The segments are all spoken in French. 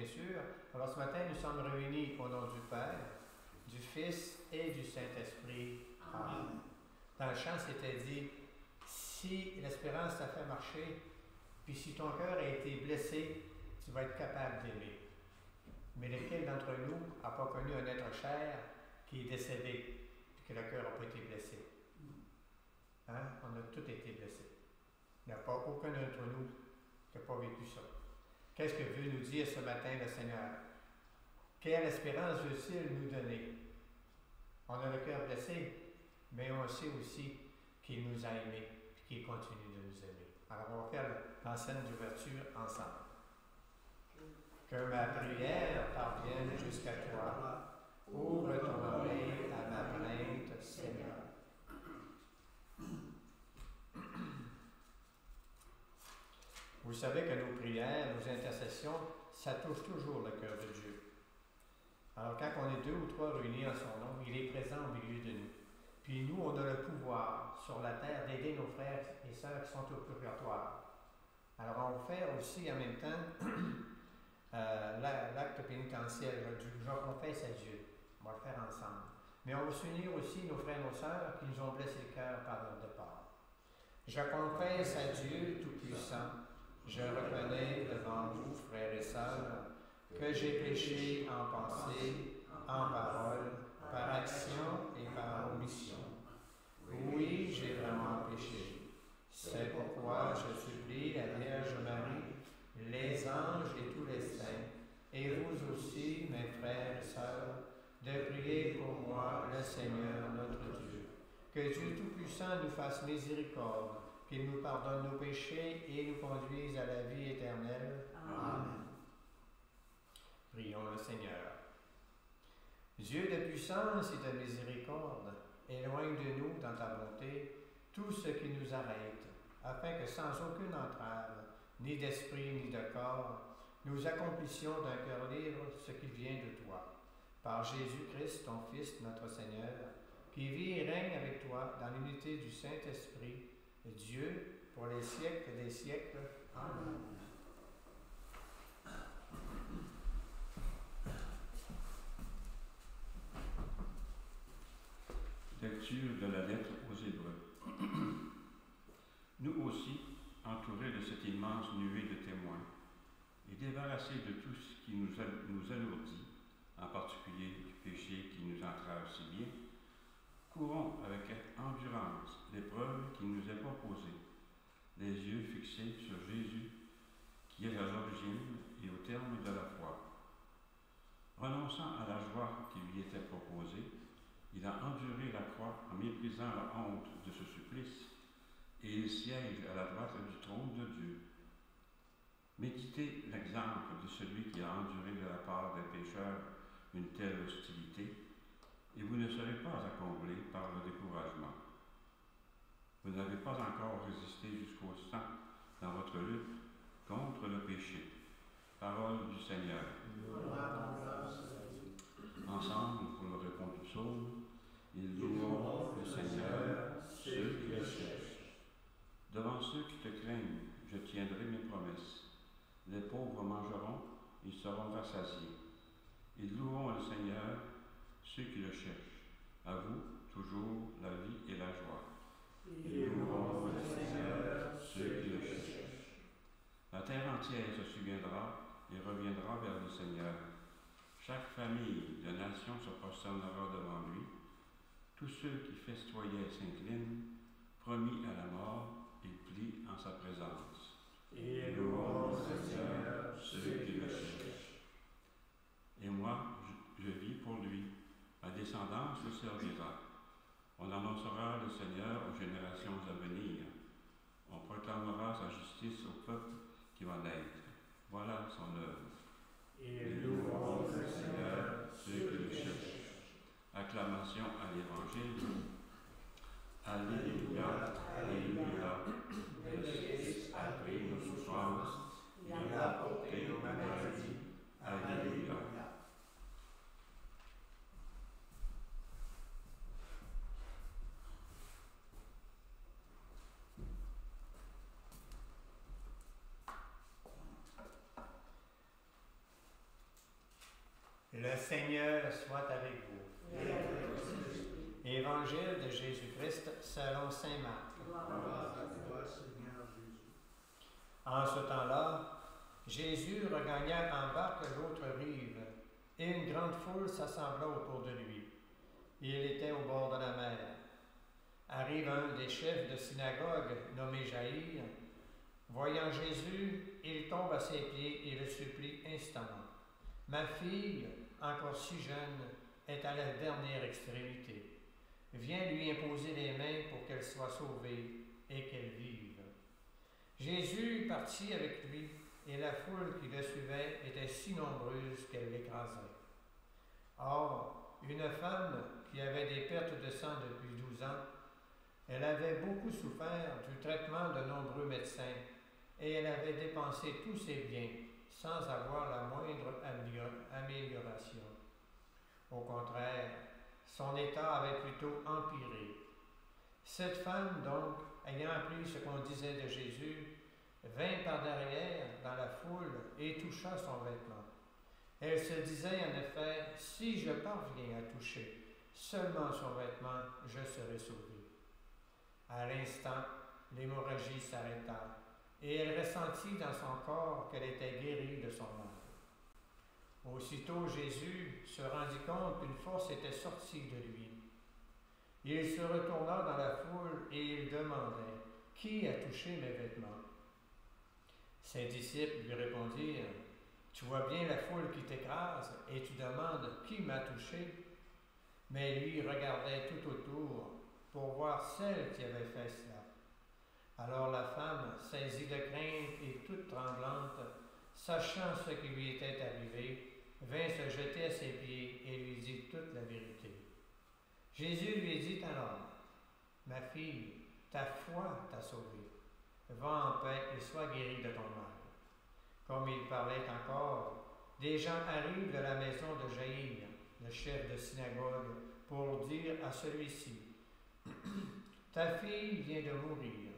sûr. Alors ce matin, nous sommes réunis au nom du Père, du Fils et du Saint-Esprit. Amen. Dans le chant, c'était dit, si l'espérance t'a fait marcher, puis si ton cœur a été blessé, tu vas être capable d'aimer. Mais lequel d'entre nous n'a pas connu un être cher qui est décédé, puis que le cœur n'a pas été blessé? Hein? On a tous été blessés. Il n'y a pas aucun d'entre nous qui n'a pas vécu ça. Qu'est-ce que veut nous dire ce matin le Seigneur? Quelle espérance veut-il nous donner? On a le cœur blessé, mais on sait aussi qu'il nous a aimés et qu'il continue de nous aimer. Alors on va faire la scène d'ouverture ensemble. Que ma prière parvienne jusqu'à toi. Ouvre ton oreille à ma plainte, Seigneur. Vous savez que nos prières, nos intercessions, ça touche toujours le cœur de Dieu. Alors quand on est 2 ou 3 réunis en son nom, il est présent au milieu de nous. Puis nous, on a le pouvoir sur la terre d'aider nos frères et sœurs qui sont au purgatoire. Alors on va faire aussi en même temps l'acte pénitentiel. Je confesse à Dieu. On va le faire ensemble. Mais on va s'unir aussi nos frères et nos sœurs qui nous ont blessé le cœur par leur départ. Je confesse à Dieu Tout-Puissant. Je reconnais devant vous, frères et sœurs, que j'ai péché en pensée, en parole, par action et par omission. Oui, j'ai vraiment péché. C'est pourquoi je supplie la Vierge Marie, les anges et tous les saints, et vous aussi, mes frères et sœurs, de prier pour moi, le Seigneur notre Dieu. Que Dieu Tout-Puissant nous fasse miséricorde, qu'il nous pardonne nos péchés et nous conduise à la vie éternelle. Amen. Prions le Seigneur. Dieu de puissance et de miséricorde, éloigne de nous, dans ta bonté, tout ce qui nous arrête, afin que sans aucune entrave, ni d'esprit ni de corps, nous accomplissions d'un cœur libre ce qui vient de toi. Par Jésus-Christ, ton Fils, notre Seigneur, qui vit et règne avec toi dans l'unité du Saint-Esprit, Dieu, pour les siècles des siècles. Amen. Lecture de la lettre aux Hébreux. Nous aussi, entourés de cette immense nuée de témoins, et débarrassés de tout ce qui nous alourdit, en particulier du péché qui nous entrave si bien, courons avec endurance l'épreuve qui nous est proposée, les yeux fixés sur Jésus, qui est à l'origine et au terme de la foi. Renonçant à la joie qui lui était proposée, il a enduré la croix en méprisant la honte de ce supplice, et il siège à la droite du trône de Dieu. Méditez l'exemple de celui qui a enduré de la part des pécheurs une telle hostilité, et vous ne serez pas accablés par le découragement. Vous n'avez pas encore résisté jusqu'au sang dans votre lutte contre le péché. Parole du Seigneur. Ensemble, pour le répondre du psaume, ils loueront le Seigneur, ceux qui le cherchent. Devant ceux qui te craignent, je tiendrai mes promesses. Les pauvres mangeront, ils seront rassasiés. Ils loueront le Seigneur, ceux qui le cherchent. À vous, toujours, la vie et la joie. Ils loueront le Seigneur, ceux qui le cherchent. La terre entière se souviendra et reviendra vers le Seigneur. Chaque famille de nation se prosternera devant lui. Tous ceux qui festoyaient s'inclinent, promis à la mort, ils plient en sa présence. Et louons le Seigneur, ceux qui le cherchent. Et moi, je vis pour lui. Ma descendance le servira. On annoncera le Seigneur aux générations à venir. On proclamera sa justice au peuple qui va naître. Voilà son œuvre. Et louons le Seigneur, ceux qui le cherchent. Acclamation à l'Évangile. Alléluia, Alléluia. Le Christ a pris nos souffrances, il a porté nos maladies. Alléluia. Le Seigneur soit avec vous. Évangile de Jésus-Christ selon saint Marc. En ce temps-là, Jésus regagna en barque l'autre rive, et une grande foule s'assembla autour de lui. Il était au bord de la mer. Arrive un des chefs de synagogue, nommé Jaïr. Voyant Jésus, il tombe à ses pieds et le supplie instamment. Ma fille, encore si jeune, est à la dernière extrémité. Viens lui imposer les mains pour qu'elle soit sauvée et qu'elle vive. Jésus partit avec lui, et la foule qui le suivait était si nombreuse qu'elle l'écrasait. Or, une femme qui avait des pertes de sang depuis 12 ans, elle avait beaucoup souffert du traitement de nombreux médecins, et elle avait dépensé tous ses biens sans avoir la moindre amélioration. Au contraire, son état avait plutôt empiré. Cette femme, donc, ayant appris ce qu'on disait de Jésus, vint par derrière dans la foule et toucha son vêtement. Elle se disait en effet, si je parviens à toucher seulement son vêtement, je serai sauvée. À l'instant, l'hémorragie s'arrêta et elle ressentit dans son corps qu'elle était guérie de son mal. Aussitôt Jésus se rendit compte qu'une force était sortie de lui. Il se retourna dans la foule et il demandait, « Qui a touché mes vêtements ?» Ses disciples lui répondirent, « Tu vois bien la foule qui t'écrase et tu demandes, « Qui m'a touché ?» Mais lui regardait tout autour pour voir celle qui avait fait cela. Alors la femme, saisie de crainte et toute tremblante, sachant ce qui lui était arrivé, vint se jeter à ses pieds et lui dit toute la vérité. Jésus lui dit alors, « Ma fille, ta foi t'a sauvée. Va en paix et sois guérie de ton mal. » Comme il parlait encore, des gens arrivent de la maison de Jaïr, le chef de synagogue, pour dire à celui-ci, « Ta fille vient de mourir.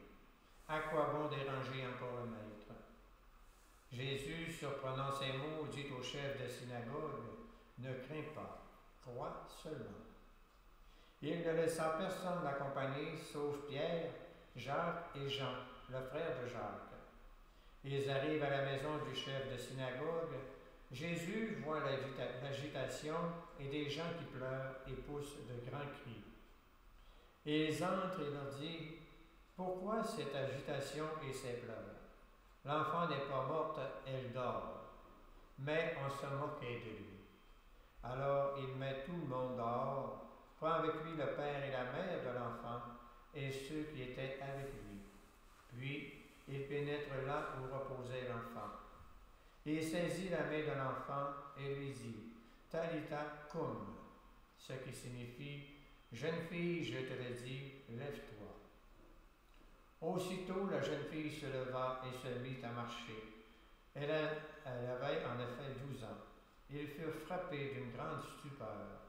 À quoi bon déranger encore le maître? » Jésus, surprenant ces mots, dit au chef de synagogue, « Ne crains pas, crois seulement. » Il ne laissa personne l'accompagner, sauf Pierre, Jacques et Jean, le frère de Jacques. Ils arrivent à la maison du chef de synagogue. Jésus voit l'agitation et des gens qui pleurent et poussent de grands cris. Ils entrent et leur dit, « Pourquoi cette agitation et ces pleurs? L'enfant n'est pas morte, elle dort. » Mais on se moquait de lui. Alors il met tout le monde dehors, prend avec lui le père et la mère de l'enfant et ceux qui étaient avec lui. Puis il pénètre là où reposait l'enfant. Il saisit la main de l'enfant et lui dit, « Talitha cum », ce qui signifie, « Jeune fille, je te le dis, lève-toi. » Aussitôt la jeune fille se leva et se mit à marcher. Elle avait en effet 12 ans. Ils furent frappés d'une grande stupeur.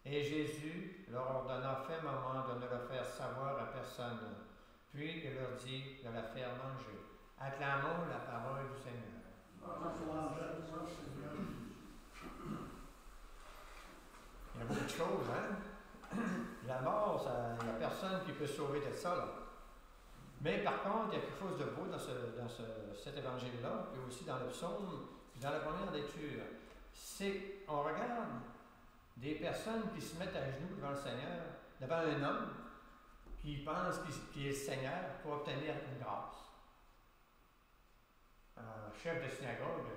Et Jésus leur ordonna fermement de ne le faire savoir à personne. Puis il leur dit de la faire manger. Acclamons la parole du Seigneur. Il y a beaucoup de choses, hein? La mort, il n'y a personne qui peut sauver de ça, là. Mais par contre, il y a quelque chose de beau dans cet évangile-là, puis aussi dans le psaume, puis dans la première lecture. C'est, on regarde des personnes qui se mettent à genoux devant le Seigneur, devant un homme qui pense qu'il est le Seigneur pour obtenir une grâce. Un chef de synagogue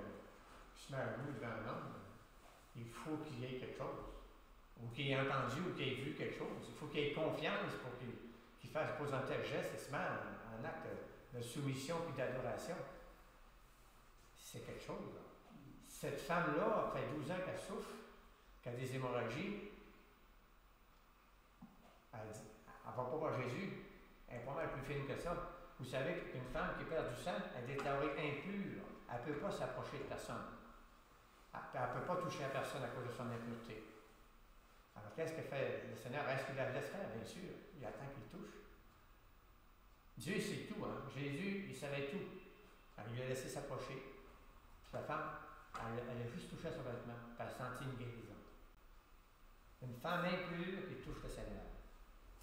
se met à genoux devant un homme, il faut qu'il y ait quelque chose, ou qu'il ait entendu, ou qu'il ait vu quelque chose. Il faut qu'il ait confiance pour qu'il pose un tel geste et se met en acte de soumission et d'adoration. C'est quelque chose, là. Cette femme-là, fait 12 ans qu'elle souffre, qu'elle a des hémorragies. Elle ne va pas voir Jésus. Elle est pas mal plus fine que ça. Vous savez qu'une femme qui perd du sang, elle est déclarée impure. Elle ne peut pas s'approcher de personne. Elle ne peut pas toucher à personne à cause de son impureté. Alors qu'est-ce que fait le Seigneur? Est-ce qu'il la laisse faire? Bien sûr. Il attend qu'il touche. Dieu sait tout, hein? Jésus, il savait tout. Alors il a laissé s'approcher. La femme, elle a juste touché à son vêtement. Elle a senti une guérison. Une femme impure qui touche le Seigneur.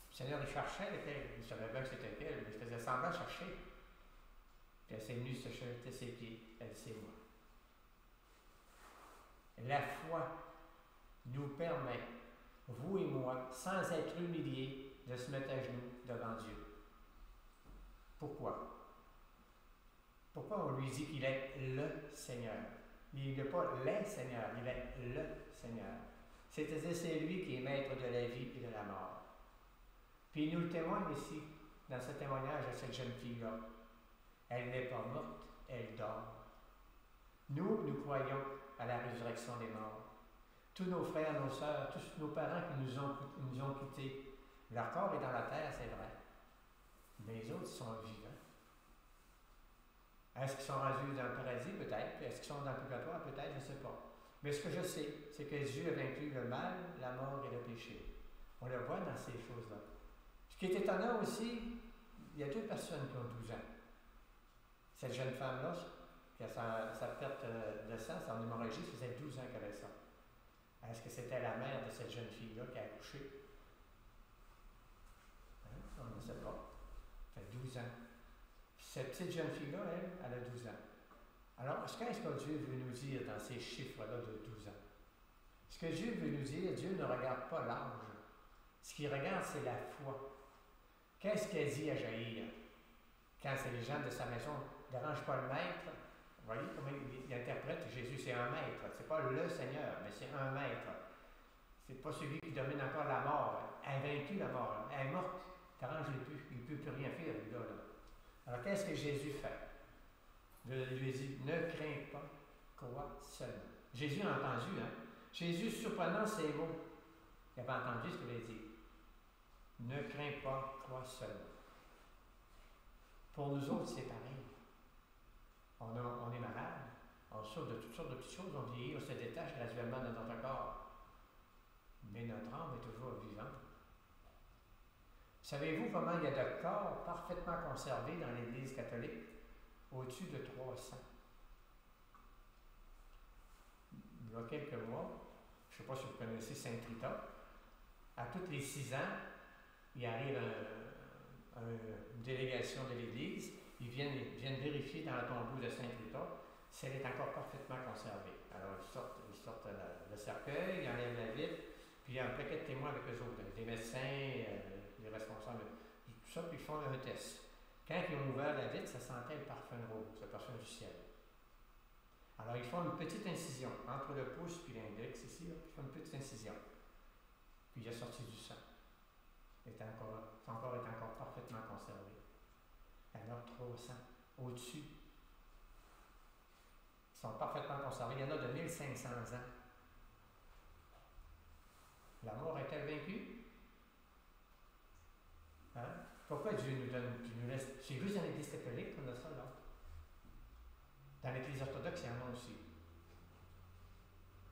Le Seigneur, il cherchait lequel. Il savait bien que c'était elle, mais il faisait semblant de chercher. Puis elle s'est venue se jeter ses pieds. Elle, c'est moi. La foi nous permet, vous et moi, sans être humiliés, de se mettre à genoux devant Dieu. Pourquoi? Pourquoi on lui dit qu'il est le Seigneur? Il n'est pas les Seigneurs, il est le Seigneur. C'est-à-dire, c'est lui qui est maître de la vie et de la mort. Puis il nous le témoigne ici, dans ce témoignage de cette jeune fille-là. Elle n'est pas morte, elle dort. Nous croyons à la résurrection des morts. Tous nos frères, nos sœurs, tous nos parents qui nous ont quittés, leur corps est dans la terre, c'est vrai. Mais les autres sont vivants. Est-ce qu'ils sont rendus dans le paradis? Peut-être. Est-ce qu'ils sont dans le purgatoire? Peut-être, je ne sais pas. Mais ce que je sais, c'est que Dieu a vaincu le mal, la mort et le péché. On le voit dans ces choses-là. Ce qui est étonnant aussi, il y a 2 personnes qui ont 12 ans. Cette jeune femme-là, qui a sa perte de sang, son hémorragie, ça faisait 12 ans qu'elle avait ça. Est-ce que c'était la mère de cette jeune fille-là qui a accouché? Hein? On ne sait pas. Ça fait 12 ans. Cette petite jeune fille-là, elle a 12 ans. Alors, qu'est-ce que Dieu veut nous dire dans ces chiffres-là de 12 ans? Ce que Dieu veut nous dire, Dieu ne regarde pas l'âge. Ce qu'il regarde, c'est la foi. Qu'est-ce qu'elle dit à Jaïr? Quand c'est les gens de sa maison, ne dérange pas le maître. Vous voyez comment il interprète Jésus, c'est un maître. C'est pas le Seigneur, mais c'est un maître. C'est pas celui qui domine encore la mort. Elle a vaincu la mort. Elle est morte. Dérange-le plus. Il ne peut plus rien faire, lui, là. Alors, qu'est-ce que Jésus fait? Il lui dit, ne crains pas, crois seulement. Jésus a entendu, hein? Jésus, surprenant ces mots, il avait entendu ce qu'il avait dit. Ne crains pas, crois seulement. Pour nous autres, c'est pareil. On est malade, on souffre de toutes sortes de petites choses, on vieillit, on se détache graduellement de notre corps. Mais notre âme est toujours vivante. Savez-vous comment il y a de corps parfaitement conservés dans l'Église catholique? Au-dessus de 300. Il y a quelques mois, je ne sais pas si vous connaissez Saint-Rita, à tous les 6 ans, il arrive une délégation de l'Église, ils viennent vérifier dans la tombeau de Saint-Rita si elle est encore parfaitement conservée. Alors ils sortent le cercueil, ils enlèvent la vitre, puis il y a un paquet de témoins avec eux autres, des médecins, les responsables, tout ça, puis ils font un test. Quand ils ont ouvert la vitre, ça sentait le parfum rose, le parfum du ciel. Alors ils font une petite incision entre le pouce et l'index ici, là, ils font une petite incision. Puis il a sorti du sang. Son corps est encore parfaitement conservé. Alors 300, au-dessus. Ils sont parfaitement conservés. Il y en a de 1500 ans. La mort est-elle vaincue? Hein? Pourquoi Dieu nous laisse? C'est juste dans l'Église catholique qu'on a ça, là. Dans l'Église orthodoxe, il y en a aussi.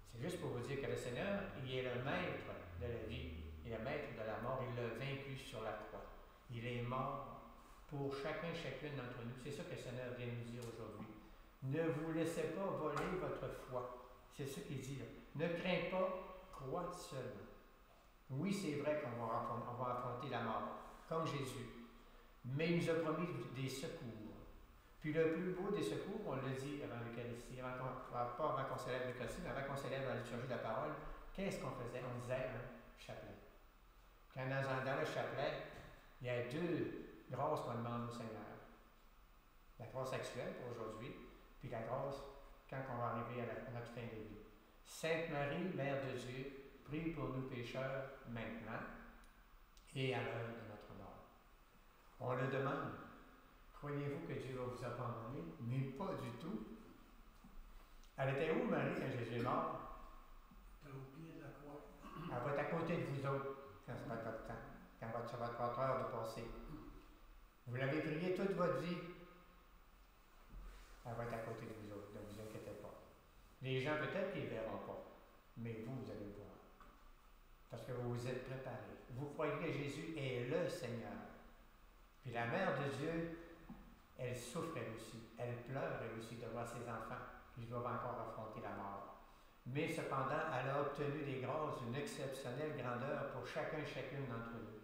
C'est juste pour vous dire que le Seigneur, il est le maître de la vie, il est le maître de la mort, il l'a vaincu sur la croix. Il est mort pour chacune d'entre nous. C'est ça que le Seigneur vient nous dire aujourd'hui. Ne vous laissez pas voler votre foi. C'est ce qu'il dit là. Ne crains pas, crois seulement. Oui, c'est vrai qu'on va affronter la mort, comme Jésus. Mais il nous a promis des secours. Puis le plus beau des secours, on l'a dit avant l'Eucharistie, pas avant qu'on célèbre l'Eucharistie, mais avant qu'on célèbre la liturgie de la parole, qu'est-ce qu'on faisait? On disait un chapelet. Quand dans le chapelet, il y a 2 grâces qu'on demande au Seigneur. La grâce actuelle pour aujourd'hui, puis la grâce quand on va arriver à notre fin de vie. Sainte Marie, Mère de Dieu, prie pour nous pécheurs maintenant et à l'heure de notre mort. On le demande. Croyez-vous que Dieu va vous abandonner? Mais pas du tout. Elle était où, Marie, quand Jésus est mort? Elle est au pied de la croix. Elle va être à côté de vous autres quand ça va être votre temps, quand ça va être votre heure de passer. Vous l'avez prié toute votre vie. Elle va être à côté de vous autres, ne vous inquiétez pas. Les gens, peut-être qu'ils ne verront pas, mais vous allez le voir. Parce que vous vous êtes préparés. Vous croyez que Jésus est le Seigneur. Puis la Mère de Dieu, elle souffre elle aussi. Elle pleure elle aussi de voir ses enfants qui doivent encore affronter la mort. Mais cependant, elle a obtenu des grâces d'une exceptionnelle grandeur pour chacun et chacune d'entre nous,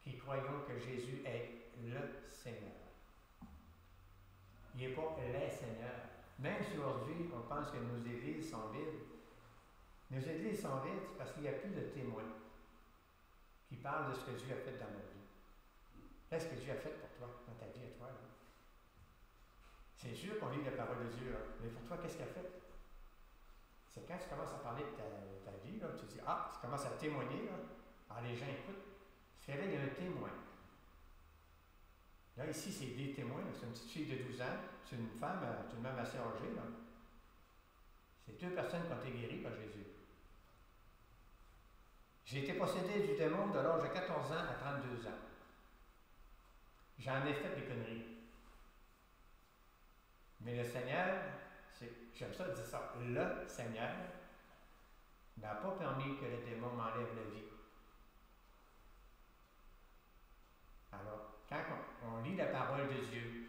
qui croyons que Jésus est le Seigneur. Il n'est pas les Seigneurs. Même si aujourd'hui, on pense que nos églises sont vides, nos églises sont vides parce qu'il n'y a plus de témoins qui parlent de ce que Dieu a fait dans notre vie. Qu'est-ce que Dieu a fait pour toi, dans ta vie à toi? Là? C'est sûr qu'on lit la parole de Dieu, là, mais pour toi, qu'est-ce qu'il a fait? C'est quand tu commences à parler de ta vie, là, tu dis, ah, tu commences à témoigner, là. Alors les gens écoutent. Fais-le, il y a un témoin. Là, ici, c'est des témoins. C'est une petite fille de 12 ans, c'est une femme, tout de même assez âgée, là. C'est 2 personnes qui ont été guéries par Jésus. J'ai été possédé du démon de l'âge de 14 ans à 32 ans. J'en ai fait des conneries. Mais le Seigneur, j'aime ça dire ça, le Seigneur n'a pas permis que le démon m'enlève la vie. Alors, quand on lit la parole de Dieu,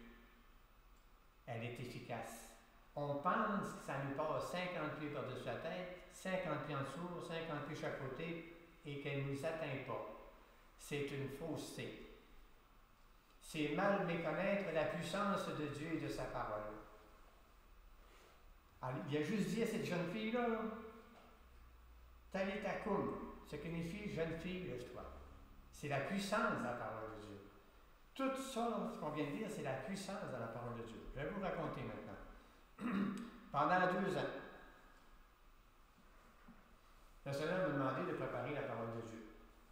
elle est efficace. On pense que ça nous passe 50 pieds par-dessus la tête, 50 pieds en dessous, 50 pieds chaque côté, et qu'elle ne nous atteint pas. C'est une fausseté. C'est mal méconnaître la puissance de Dieu et de sa parole. Alors, il a juste dit à cette jeune fille-là, Talita Koum, ce qui signifie jeune fille, lève-toi. C'est la puissance de la parole de Dieu. Tout ça, ce qu'on vient de dire, c'est la puissance de la parole de Dieu. Je vais vous raconter maintenant. Pendant 2 ans, le Seigneur m'a demandé de préparer la parole de Dieu.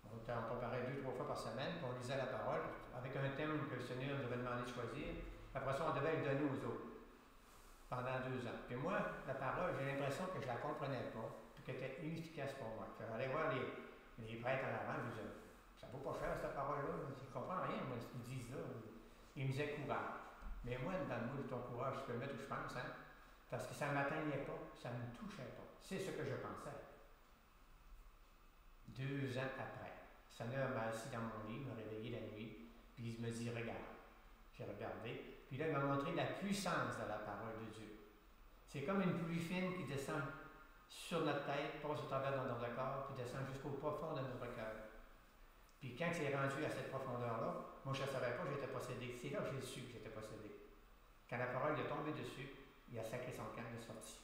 On préparait 2-3 fois par semaine, puis on lisait la parole avec un thème que le Seigneur nous avait demandé de choisir. Après ça, on devait le donner aux autres pendant 2 ans. Puis moi, la parole, j'ai l'impression que je ne la comprenais pas, puis qu'elle était inefficace pour moi. J'allais voir les prêtres en avant, je disais, ça ne vaut pas cher cette parole-là, je ne comprends rien, moi, ce qu'ils disent là. Ils me disaient courage. Mais moi, dans le mot de ton courage, je peux le mettre où je pense, hein? Parce que ça ne m'atteignait pas, ça ne me touchait pas. C'est ce que je pensais. 2 ans après, le Seigneur m'a assis dans mon lit, m'a réveillé la nuit, puis il me dit, regarde. J'ai regardé, puis là, il m'a montré la puissance de la parole de Dieu. C'est comme une pluie fine qui descend sur notre tête, passe au travers de notre corps, puis descend jusqu'au profond de notre cœur. Puis quand c'est rendu à cette profondeur-là, moi je ne savais pas que j'étais possédé. C'est là que j'ai su que j'étais possédé. Quand la parole est tombée dessus, il a sacré son camp de sortie.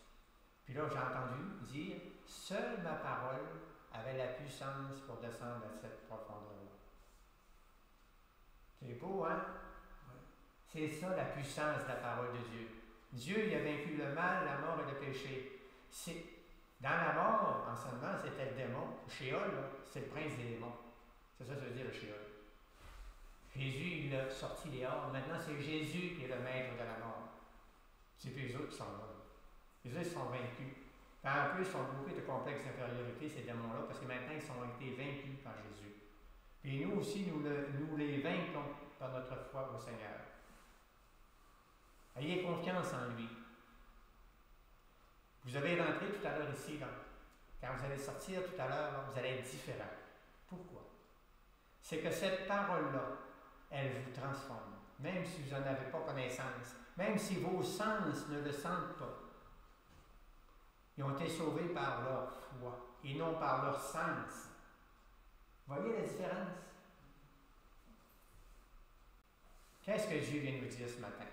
Puis là, j'ai entendu dire, seule ma parole avait la puissance pour descendre à cette profondeur-là. C'est beau, hein? Oui. C'est ça la puissance de la parole de Dieu. Dieu, il a vaincu le mal, la mort et le péché. Dans la mort, en ce moment, c'était le démon. Sheol, c'est le prince des démons. C'est ça que ça veut dire le Sheol. Jésus, il a sorti les dehors. Maintenant, c'est Jésus qui est le maître de la mort. C'est les autres qui sont là. Les autres, ils sont vaincus. En plus, ils ont beaucoup de complexes d'infériorité, ces démons-là, parce que maintenant, ils ont été vaincus par Jésus. Puis nous aussi, nous les vainquons par notre foi au Seigneur. Ayez confiance en lui. Vous avez rentré tout à l'heure ici, là. Quand vous allez sortir tout à l'heure, là, vous allez être différent. Pourquoi? C'est que cette parole-là, elle vous transforme, même si vous n'en avez pas connaissance, même si vos sens ne le sentent pas. Ils ont été sauvés par leur foi et non par leur sens. Voyez la différence? Qu'est-ce que Dieu vient nous dire ce matin?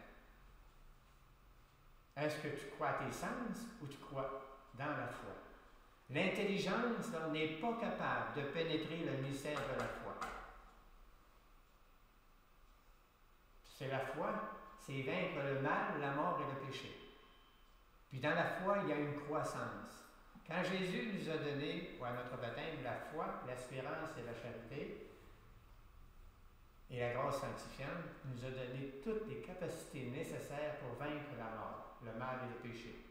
Est-ce que tu crois à tes sens ou tu crois dans la foi? L'intelligence n'est pas capable de pénétrer le mystère de la foi. C'est la foi, c'est vaincre le mal, la mort et le péché. Puis dans la foi, il y a une croissance. Quand Jésus nous a donné, à notre baptême, la foi, l'espérance et la charité, et la grâce sanctifiante, nous a donné toutes les capacités nécessaires pour vaincre la mort, le mal et le péché.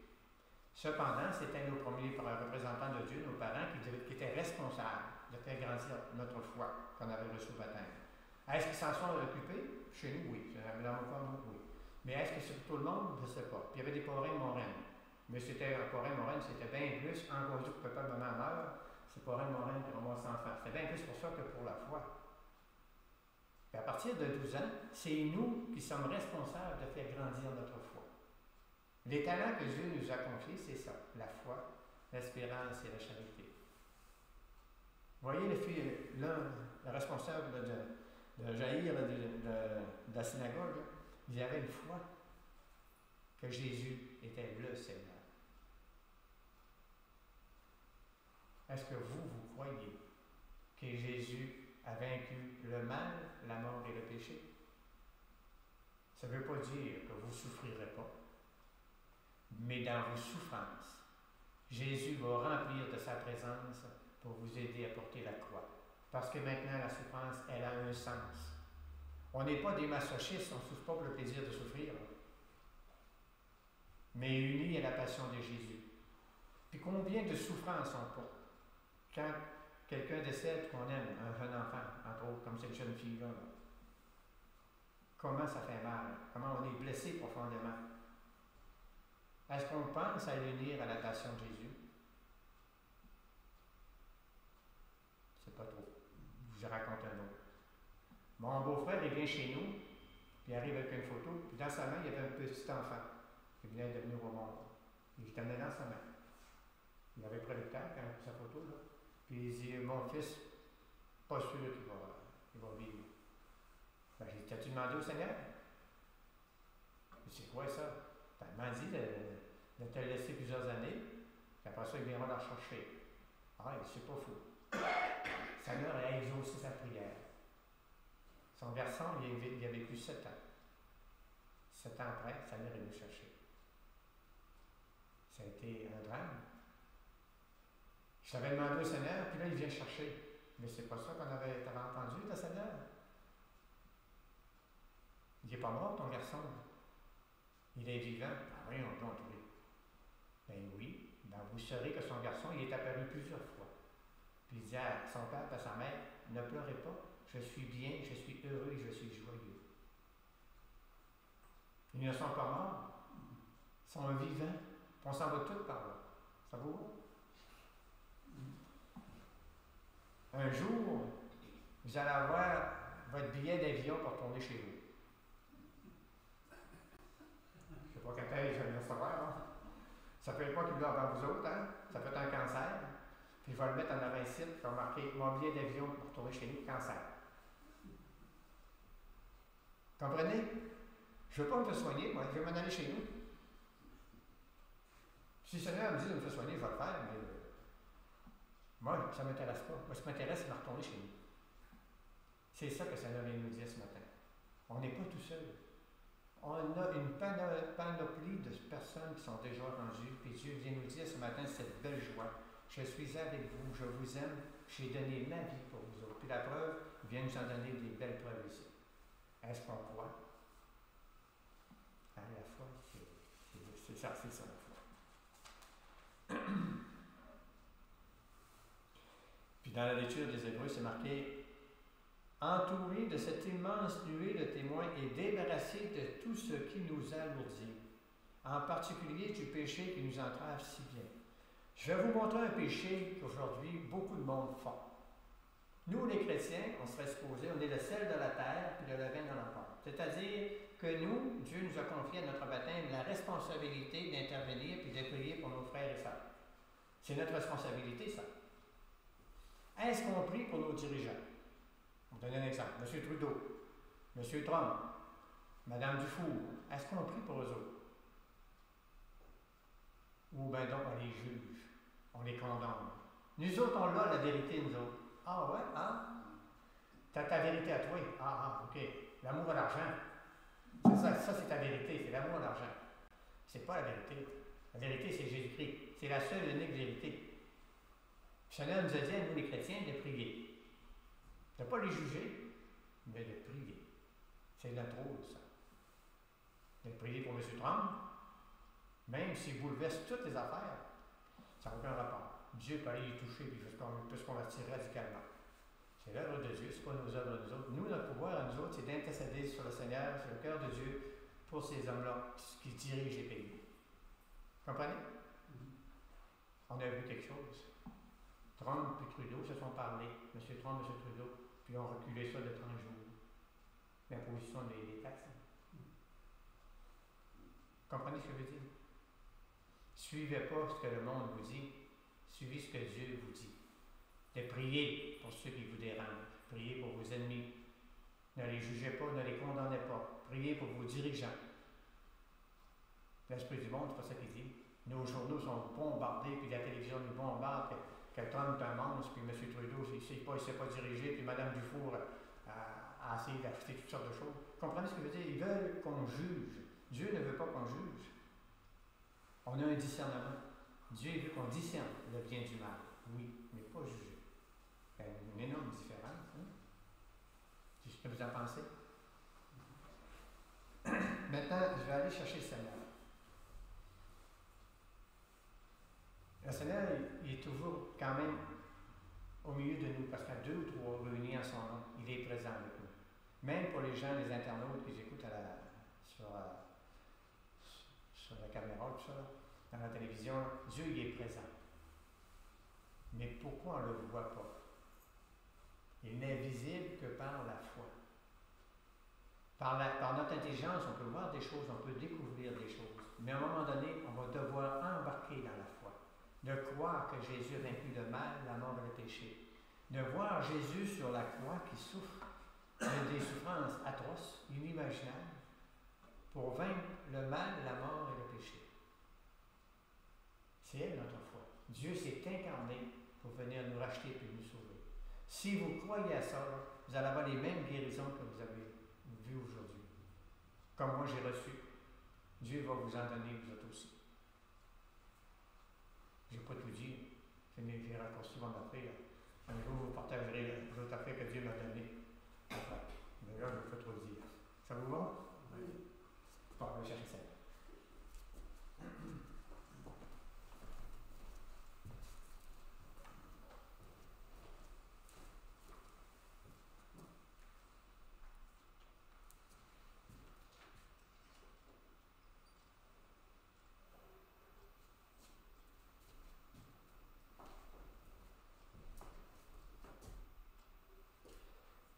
Cependant, c'était nos premiers représentants de Dieu, nos parents, qui étaient responsables de faire grandir notre foi qu'on avait reçue au baptême. Est-ce qu'ils s'en sont occupés? Chez nous, oui. Dans mon famille, oui. Mais est-ce que sur tout le monde? Je ne sais pas. Puis il y avait des parrains moraines. Mais c'était un parrain moraine, c'était bien plus, encore Dieu que papa et maman meurent, c'est parrain moraine qui ramasse l'enfant. C'était bien plus pour ça que pour la foi. Et à partir de 12 ans, c'est nous qui sommes responsables de faire grandir notre foi. Les talents que Dieu nous a confiés, c'est ça, la foi, l'espérance et la charité. Vous voyez, le responsable de Jaïr, de la synagogue, il y avait une foi que Jésus était le Seigneur. Est-ce que vous croyez que Jésus a vaincu le mal, la mort et le péché? Ça ne veut pas dire que vous ne souffrirez pas, mais dans vos souffrances, Jésus va remplir de sa présence pour vous aider à porter la croix. Parce que maintenant, la souffrance, elle a un sens. On n'est pas des masochistes, on ne souffre pas pour le plaisir de souffrir, mais unis à la passion de Jésus. Puis combien de souffrances on porte quand quelqu'un décède qu'on aime, un jeune enfant, entre autres, comme cette jeune fille-là. Comment ça fait mal? Comment on est blessé profondément? Est-ce qu'on pense à l'unir à la passion de Jésus? C'est pas trop. Je vous raconte un autre. Mon beau-frère, il vient chez nous, puis il arrive avec une photo, puis dans sa main, il y avait un petit enfant qui venait de venir au monde. Il était amené dans sa main. Il avait pris le temps quand il a pris sa photo, là. Puis il dit, mon fils, pas sûr qu'il va vivre. Ben, j'ai dit, t'as-tu demandé au Seigneur? C'est quoi ça? T'as demandé de te laisser plusieurs années, puis après ça, il viendra la rechercher. Ah, c'est pas fou. Le Seigneur a exaucé sa prière. Son garçon, il a vécu 7 ans. 7 ans après, le Seigneur est venu chercher. Ça a été un drame. Je t'avais demandé au Seigneur, puis là, il vient chercher. Mais c'est pas ça t'avais entendu, le Seigneur? Il n'est pas mort, ton garçon. Il est vivant. Ah oui, on peut trouver. Ben oui, ben vous saurez que son garçon, il est apparu plusieurs fois. Puis il dit à son père et à sa mère, ne pleurez pas, je suis bien, je suis heureux et je suis joyeux. Ils ne sont pas morts, ils sont vivants. On s'en va tous par là. Ça vous va? Un jour, vous allez avoir votre billet d'avion pour retourner chez vous. Je ne sais pas quand je vais le savoir. Hein? Ça peut être pas qu'il doit avoir vous autres, hein? Ça peut être un cancer. Puis je vais le mettre en avant ici, puis je vais marquer mon billet d'avion pour retourner chez nous, cancer. Comprenez? Je ne veux pas me faire soigner, moi, je vais m'en aller chez nous. Si le Seigneur me dit de me faire soigner, je vais le faire, mais moi, ça ne m'intéresse pas. Moi, ce qui m'intéresse, c'est de retourner chez nous. C'est ça que le Seigneur vient nous dire ce matin. On n'est pas tout seul. On a une panoplie de personnes qui sont déjà rendues, puis Dieu vient nous dire ce matin cette belle joie. Je suis avec vous, je vous aime, j'ai donné ma vie pour vous autres. Puis la preuve, il vient nous en donner des belles preuves ici. Est-ce qu'on croit? Hein, la foi, c'est ça, la foi. Puis dans la lecture des Hébreux, c'est marqué « Entouré de cette immense nuée de témoins et débarrassé de tout ce qui nous alourdit, en particulier du péché qui nous entrave si bien. » Je vais vous montrer un péché qu'aujourd'hui beaucoup de monde font. Nous, les chrétiens, on serait supposés, on est le sel de la terre puis le levain dans la porte. C'est-à-dire que nous, Dieu nous a confié à notre baptême la responsabilité d'intervenir puis de prier pour nos frères et sœurs. C'est notre responsabilité, ça. Est-ce qu'on prie pour nos dirigeants? On va donner un exemple. M. Trudeau, M. Trump, Mme Dufour, est-ce qu'on prie pour eux autres? Ou bien donc on les juge, on les condamne. Nous autres, on a la vérité, nous autres. Ah ouais, hein? T'as ta vérité à toi. Ah, ok. L'amour à l'argent. C'est ça c'est ta vérité, c'est l'amour à l'argent. C'est pas la vérité. La vérité, c'est Jésus-Christ. C'est la seule et unique vérité. Le Seigneur nous a dit à nous, les chrétiens, de prier. De ne pas les juger, mais de prier. C'est notre rôle, ça. De prier pour M. Trump, même s'il bouleverse toutes les affaires, ça n'a aucun rapport. Dieu peut aller y toucher et peut se convertir radicalement. C'est l'œuvre de Dieu, ce n'est pas nos œuvres nous autres. Nous, notre pouvoir à nous autres, c'est d'intercéder sur le Seigneur, sur le cœur de Dieu, pour ces hommes-là qui dirigent les pays. Comprenez? On a vu quelque chose. Trump et Trudeau se sont parlé. M. Trump et M. Trudeau, puis ont reculé ça de 30 jours. L'imposition des taxes. Comprenez ce que je veux dire? Suivez pas ce que le monde vous dit. Suivez ce que Dieu vous dit. De prier pour ceux qui vous dérangent. Priez pour vos ennemis. Ne les jugez pas, ne les condamnez pas. Priez pour vos dirigeants. L'Esprit du monde, c'est pas ça qu'il dit. Nos journaux sont bombardés, puis la télévision nous bombarde, que Trump est un monstre, puis M. Trudeau, il ne s'est pas dirigé, puis Mme Dufour a essayé d'acheter toutes sortes de choses. Comprenez ce que je veux dire? Ils veulent qu'on juge. Dieu ne veut pas qu'on juge. On a un discernement. Dieu veut qu'on discerne le bien du mal. Oui, mais pas juger. Il y a une énorme différence. Hein? C'est ce que vous en pensez? Maintenant, je vais aller chercher le Seigneur. Le Seigneur, il est toujours quand même au milieu de nous, parce qu'il y a 2 ou 3 réunis en son nom, il est présent avec nous. Même pour les gens, les internautes qui écoutent sur la caméra, tout ça, dans la télévision, Dieu il est présent. Mais pourquoi on ne le voit pas? Il n'est visible que par la foi. Par notre intelligence, on peut voir des choses, on peut découvrir des choses. Mais à un moment donné, on va devoir embarquer dans la foi. De croire que Jésus a vaincu le mal, la mort et le péché. De voir Jésus sur la croix qui souffre des souffrances atroces, inimaginables, pour vaincre le mal, la mort et le péché. C'est elle notre foi. Dieu s'est incarné pour venir nous racheter et nous sauver. Si vous croyez à ça, vous allez avoir les mêmes guérisons que vous avez vues aujourd'hui. Comme moi j'ai reçu. Dieu va vous en donner, vous autres aussi. Je n'ai pas tout dit. J'ai raccourci mon affaire. Un jour, vous partagerez l'autre affaire que Dieu m'a donnée. Enfin, mais là, je ne peux pas trop le dire. Ça vous va? Oui. Bon, je vais chercher ça.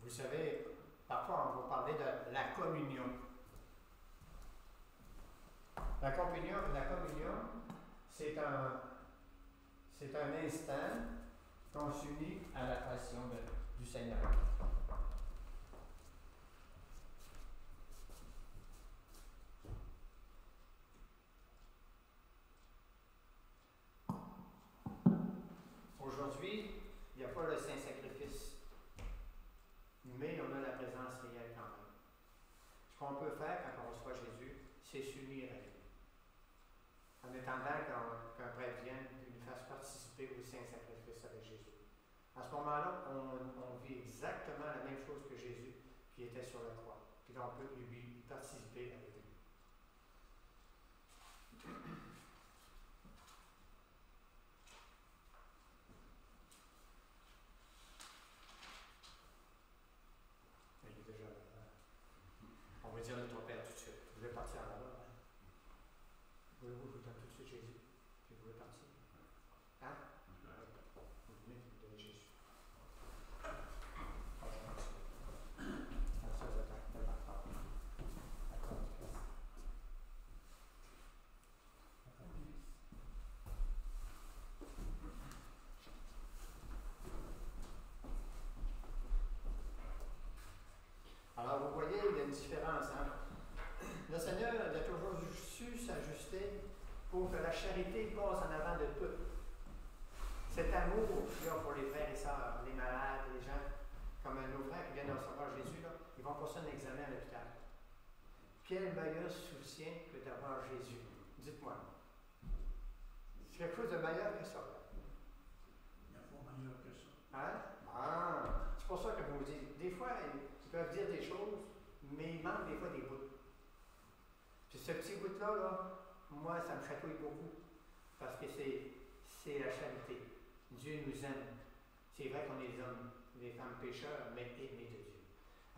Vous savez, parfois on va parler de la communion. La communion, c'est un instant qu'on s'unit à la passion du Seigneur. Aujourd'hui, il n'y a pas le Saint-Sacrifice, mais on a la présence réelle quand même. Ce qu'on peut faire quand on reçoit Jésus, c'est s'unir à lui. En attendant qu'un prêtre vienne et nous fasse participer au Saint-Sacrifice avec Jésus. À ce moment-là, on vit exactement la même chose que Jésus qui était sur la croix. Puis là, on peut lui participer avec lui. Il est déjà là. On va dire notre Père tout de suite. Vous voulez partir là-bas? Voulez-vous vous donne tout de suite Jésus? Puis vous voulez partir? Hein? Vous venez, vous donnez Jésus. Alors vous voyez, il y a une différence. Hein? Le Seigneur a toujours su s'ajuster pour que la charité passe en avant de tout. Cet amour qu'il y a pour les frères et sœurs, les malades, les gens, comme nos frères qui viennent de recevoir Jésus, là, ils vont passer un examen à l'hôpital. Quel meilleur soutien que d'avoir Jésus? Dites-moi. C'est quelque chose de meilleur que ça. Il n'y a pas meilleur que ça. Hein? Ah, c'est pour ça que vous me dites, des fois, ils peuvent dire des choses, mais il manque des fois des bouts. Puis ce petit bout-là, moi, ça me chatouille beaucoup. Parce que c'est la charité. Dieu nous aime. C'est vrai qu'on est des hommes, des femmes pécheurs, mais aimés de Dieu.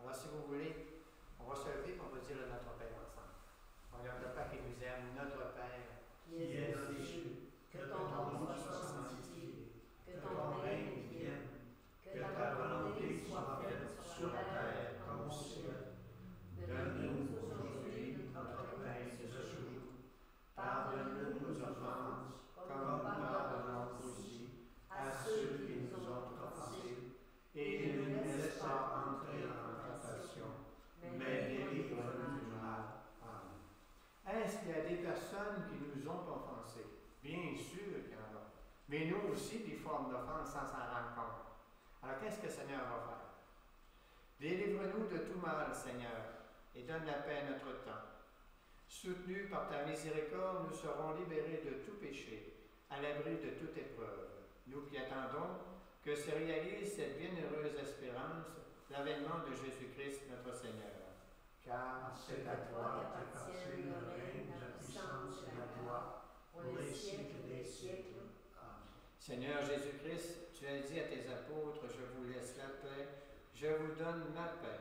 Alors, si vous voulez, on va se lever et on va dire le Notre Père ensemble. On a notre Père qui nous aime, notre Père Qui est dans les cieux, que ton nom soit sanctifié, que ton règne vienne, que ta volonté soit faite sur la terre comme au ciel. Donne-nous aujourd'hui notre pain de ce jour. Pardonne-nous nos offenses, comme nous pardonnons aussi offense sans s'en rendre compte. Alors qu'est-ce que le Seigneur va faire? Délivre-nous de tout mal, Seigneur, et donne la paix à notre temps. Soutenus par ta miséricorde, nous serons libérés de tout péché, à l'abri de toute épreuve. Nous qui attendons que se réalise cette bienheureuse espérance, l'avènement de Jésus-Christ notre Seigneur. Car C'est à toi qu'appartiennent le règne, la puissance et la gloire, pour les siècles des siècles. Amen. Seigneur Jésus-Christ, tu as dit à tes apôtres, je vous laisse la paix, je vous donne ma paix.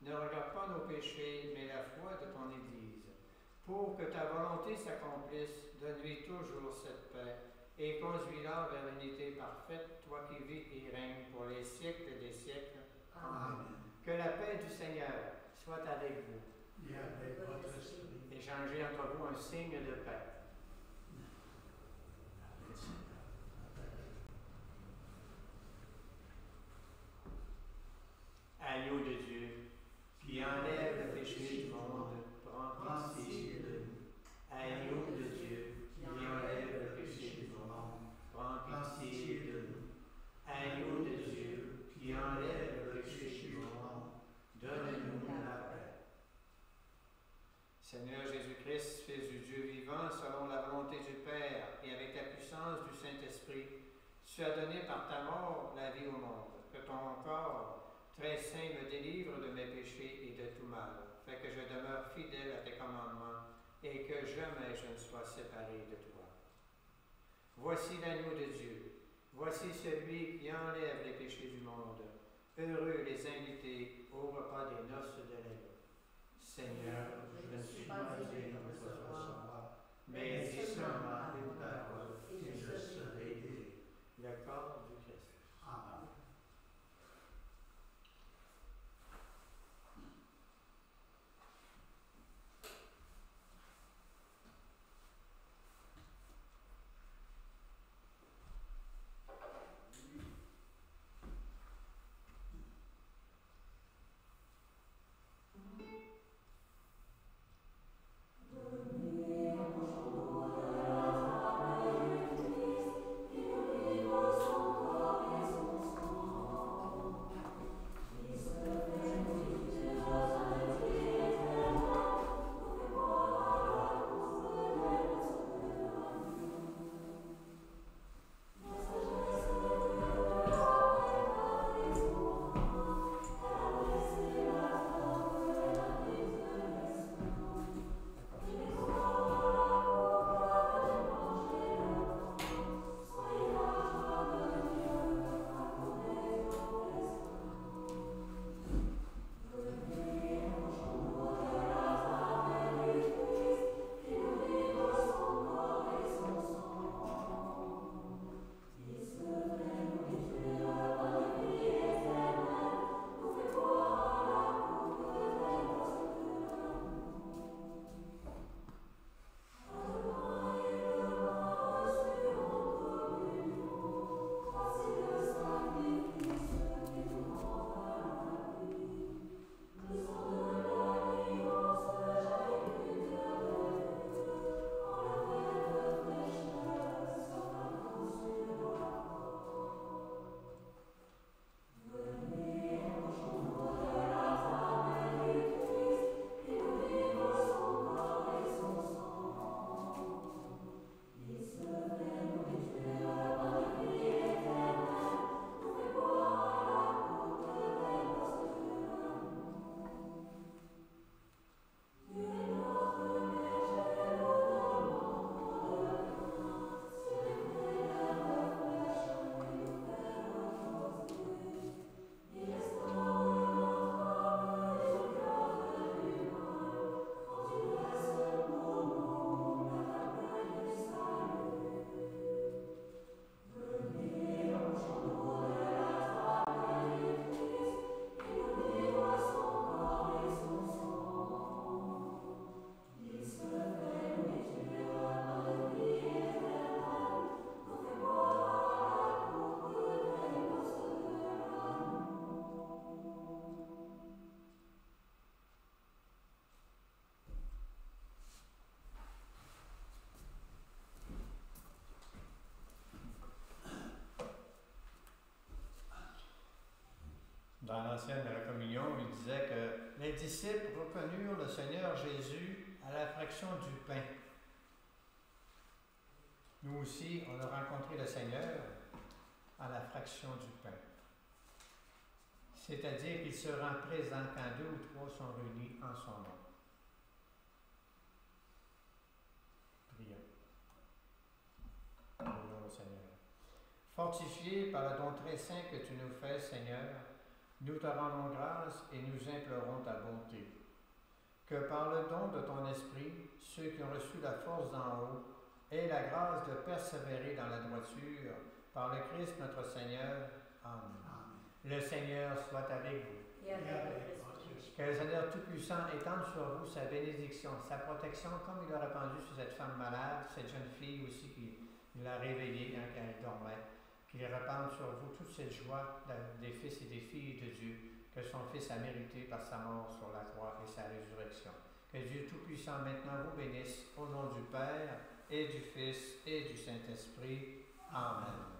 Ne regarde pas nos péchés, mais la foi de ton Église. Pour que ta volonté s'accomplisse, donne-lui toujours cette paix et conduis-la vers l'unité parfaite, toi qui vis et règnes pour les siècles des siècles. Amen. Que la paix du Seigneur soit avec vous. Et avec votre esprit. Échangez entre vous un signe de paix. Agneau de Dieu, qui enlève le péché du monde, prends pitié de nous. Agneau de Dieu, qui enlève le péché du monde, prends pitié de nous. Agneau de Dieu, qui enlève le péché du monde, donne-nous la paix. Seigneur Jésus-Christ, Fils du Dieu vivant, selon la volonté du Père et avec la puissance du Saint-Esprit, tu as donné par ta mort la vie au monde. Que ton corps très saint me délivre de mes péchés et de tout mal, fait que je demeure fidèle à tes commandements et que jamais je ne sois séparé de toi. Voici l'agneau de Dieu, voici celui qui enlève les péchés du monde. Heureux les invités au repas des noces de l'agneau. Seigneur, je ne suis pas digne de te recevoir, mais dis seulement une parole et je serai guéri. Le corps du Christ. Amen. Amen. dans l'ancienne communion, il disait que les disciples reconnurent le Seigneur Jésus à la fraction du pain. Nous aussi, on a rencontré le Seigneur à la fraction du pain. C'est-à-dire qu'il se rend présent quand 2 ou 3 sont réunis en son nom. Prions. Prions au Seigneur. Fortifiés par le don très saint que tu nous fais, Seigneur, nous te rendons grâce et nous implorons ta bonté. Que par le don de ton esprit, ceux qui ont reçu la force d'en haut aient la grâce de persévérer dans la droiture par le Christ notre Seigneur. Amen. Le Seigneur soit avec vous. Et avec votre esprit. Que le Seigneur Tout-Puissant étende sur vous sa bénédiction, sa protection, comme il a répandu sur cette femme malade, cette jeune fille aussi qui l'a réveillée quand elle dormait. Qu'il répande sur vous toute cette joie des fils et des filles de Dieu que son Fils a mérité par sa mort sur la croix et sa résurrection. Que Dieu Tout-Puissant maintenant vous bénisse au nom du Père et du Fils et du Saint-Esprit. Amen.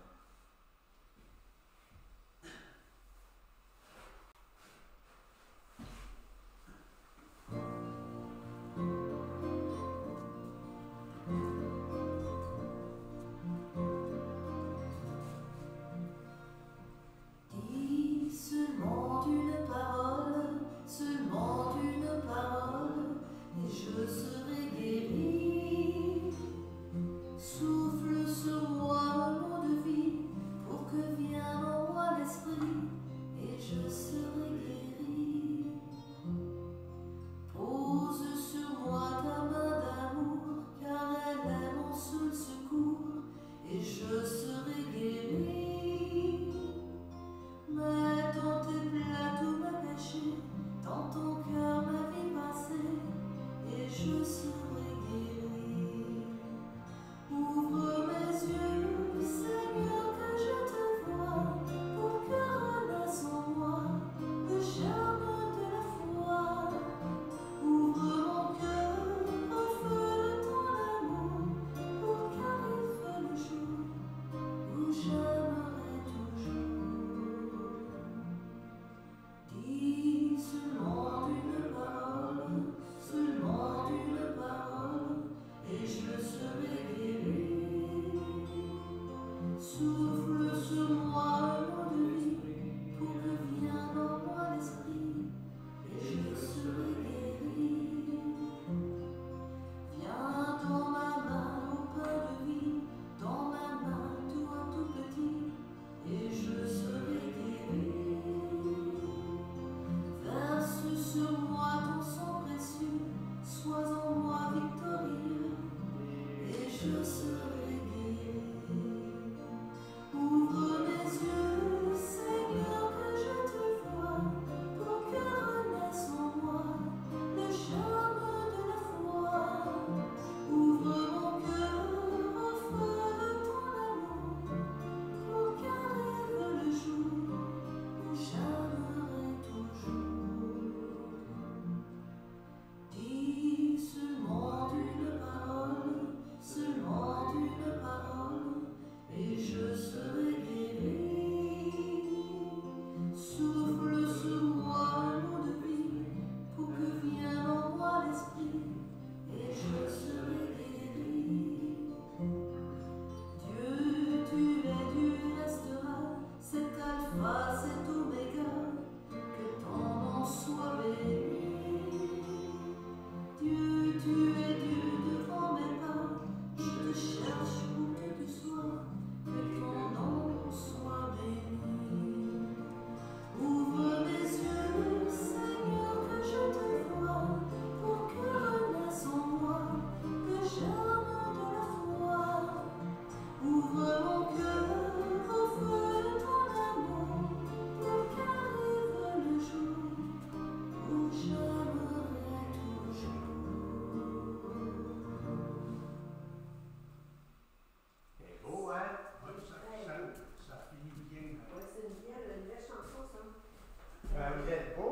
Vous êtes beau.